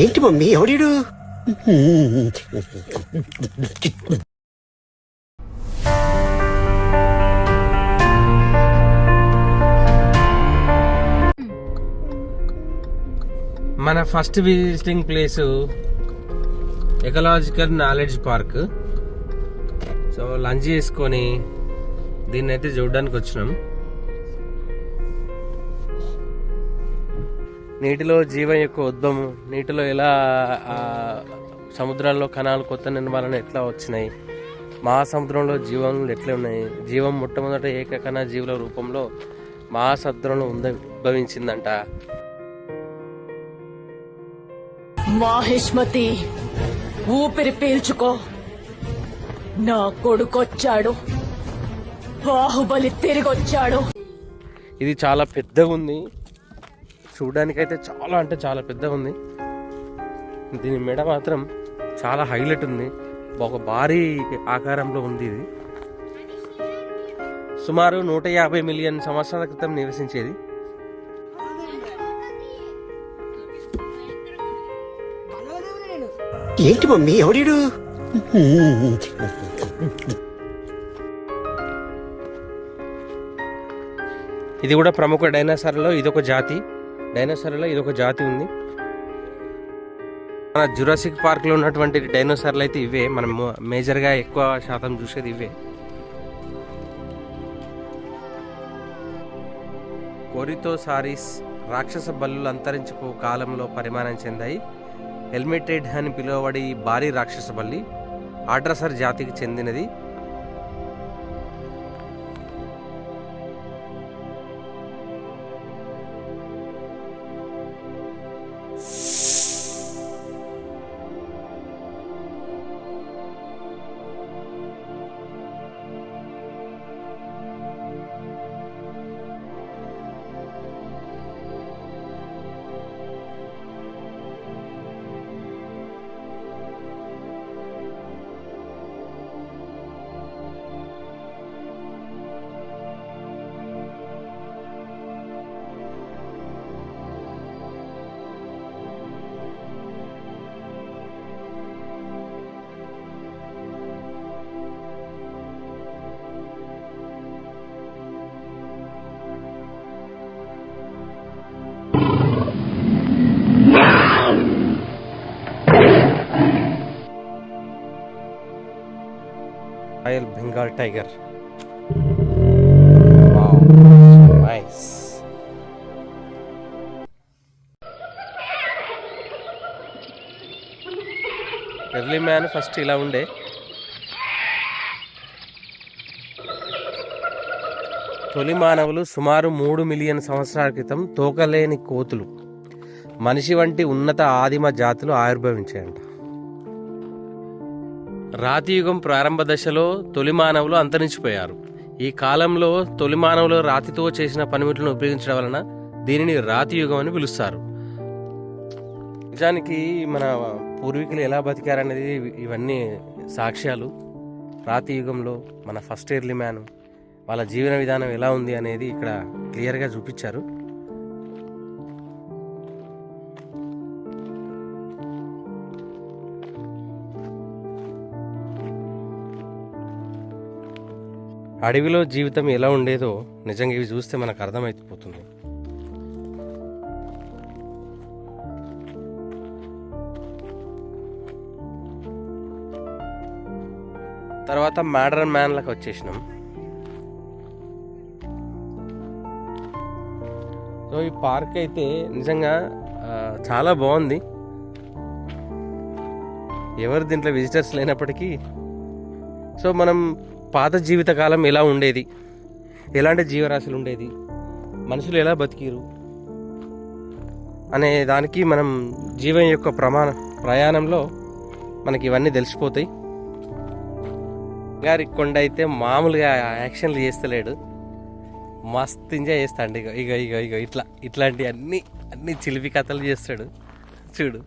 ఏంటి మమ్మీ ఎవడీడు? మన first visiting place ecological knowledge park. So lunch చేసుకొని దీన్ని అయితే చూడడానికి వచ్చినాం. నీటిలో జీవం యొక్క ఉద్భవం, నీటిలో ఎలా సముద్రాల్లో కణాలు కొత్త నిర్మాణాలు ఎట్లా వచ్చినాయి, మహాసముద్రంలో జీవాలు ఎట్లా ఉన్నాయి, జీవం మొట్టమొదట ఏకకణ జీవుల రూపంలో మహాసముద్రంలో ఉద్భవించిందంట. మాహిష్మతి, ఊపిరి పీల్చుకో, నా కొడుకొచ్చాడు, బాహుబలి తిరిగొచ్చాడు. ఇది చాలా పెద్దగా ఉంది, చూడడానికైతే చాలా అంటే చాలా పెద్దగా ఉంది. దీని మెడ మాత్రం చాలా హైలైట్ ఉంది, ఒక భారీ ఆకారంలో ఉంది. ఇది సుమారు 150 మిలియన్ సంవత్సరాల క్రితం నివసించేది. ఏంటి మమ్మీ ఎవడీడు? ఇది కూడా ప్రముఖ డైనోసార్లో ఇదొక జాతి. డైనోసార్లో ఇదొక జాతి ఉంది. మన జురాసిక్ పార్క్లో ఉన్నటువంటి డైనోసార్లు అయితే ఇవే, మనం మేజర్గా ఎక్కువ శాతం చూసేది ఇవే. కోరితోసారిస్ రాక్షస బల్లులు అంతరించిపో కాలంలో పరిమాణం చెందాయి. హెల్మెటెడ్ అని పిలువబడి ఈ భారీ రాక్షస బల్లి ఆడ్రసర్ జాతికి చెందినది. Royal Bengal tiger. Wow, nice. Early man first ఇలా ఉండే, తొలి మానవులు సుమారు 3 మిలియన్ సంవత్సరాల క్రితం తోకలేని కోతులు, మనిషి వంటి ఉన్నత ఆదిమ జాతులు ఆవిర్భవించాయంట. రాతియుగం ప్రారంభ దశలో తొలి మానవులు అంతరించిపోయారు. ఈ కాలంలో తొలి మానవులు రాతితో చేసిన పనిముట్లను ఉపయోగించడం వలన దీనిని రాతియుగం అని పిలుస్తారు. నిజానికి మన పూర్వీకులు ఎలా బతికారనేది ఇవన్నీ సాక్ష్యాలు. రాతియుగంలో మన ఫస్ట్ ఎర్లీ మ్యాన్ వాళ్ళ జీవన విధానం ఎలా ఉంది అనేది ఇక్కడ క్లియర్గా చూపించారు. అడవిలో జీవితం ఎలా ఉండేదో నిజంగా ఇవి చూస్తే మనకు అర్థమైపోతుంది. తర్వాత మోడర్న్ మ్యాన్లకు వచ్చేసినాం. సో ఈ పార్క్ అయితే నిజంగా చాలా బాగుంది. ఎవరు దీంట్లో విజిటర్స్ లేనప్పటికీ సో మనం పాత జీవితకాలం ఎలా ఉండేది, ఎలాంటి జీవరాశులు ఉండేది, మనుషులు ఎలా బతికిరు అనే దానికి మనం జీవం యొక్క ప్రయాణంలో మనకి ఇవన్నీ తెలిసిపోతాయి. గారి కొండ అయితే మామూలుగా యాక్షన్లు చేస్తలేడు, మస్తు ఎంజాయ్ చేస్తాడు. ఇక ఇక ఇక ఇక ఇట్లాంటి అన్ని చిలిపి కథలు చేస్తాడు చూడు.